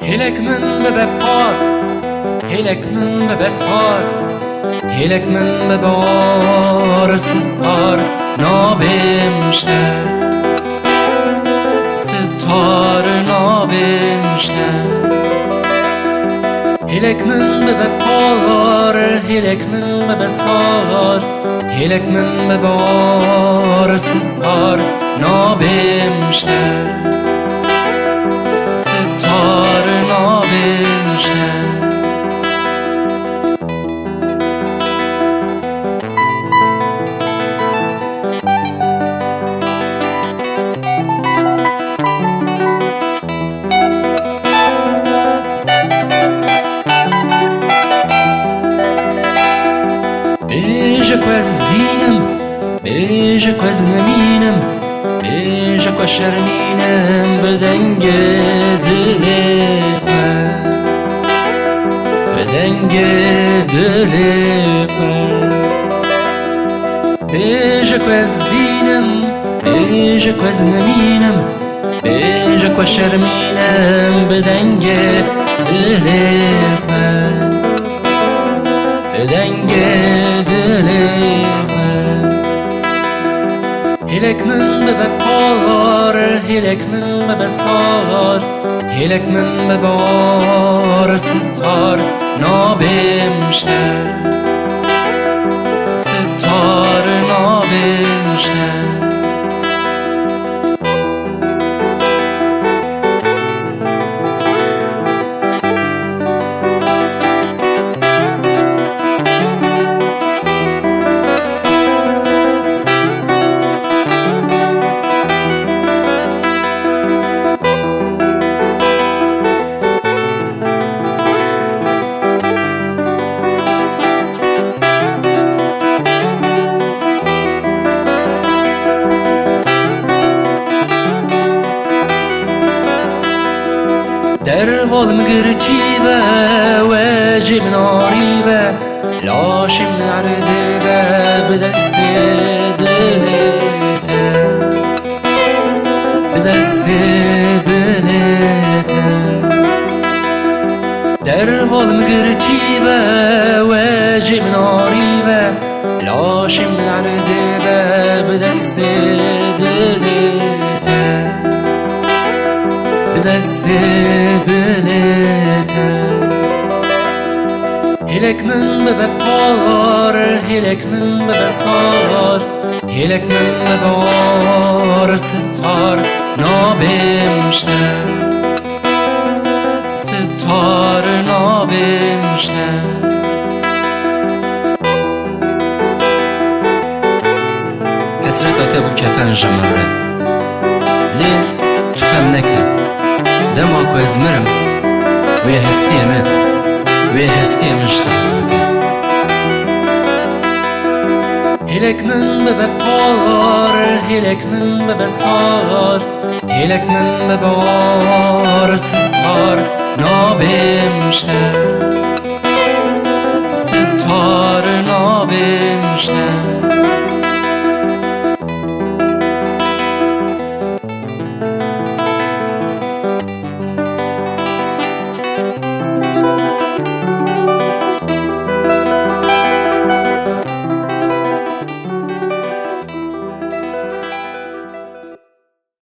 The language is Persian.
هلك من ببار هلك من ببسار هلك من ببار ستار نابمشتر ستار نابمشتر هلك من ببار هلك من ببسار هلك من ببار ستار نابمشتر Beija com as dinam, beija com as naminam, beija com a charninam, bedenge dilepa, bedenge dilepa. Beija com as dinam, beija com as naminam, beija com a charninam, bedenge dilepa, bedenge dilepa. هلك من ببار هلك من ببسار هلك من ببار ستار نابمشتر ستار نابمشتر دربال مقرتيبة واجب ناريبة لاشم نعرديبة بدست دليتا بدست دليتا دربال مقرتيبة واجب ناريبة لاشم نعرديبة بدست دليتا بدست دليتا هلك من ببار هلك من ببسار هلك من ببار ستار نابمشتر ستار نابمشتر حسرت ابو كفن جمره ليه تفهم نكد دماغ وازمرم ويا هستي من ويا هستي مشتاز بكم هلك من ببار هلك من ببسار هلك من ببار ستار نابمشتر ستار نابمشتر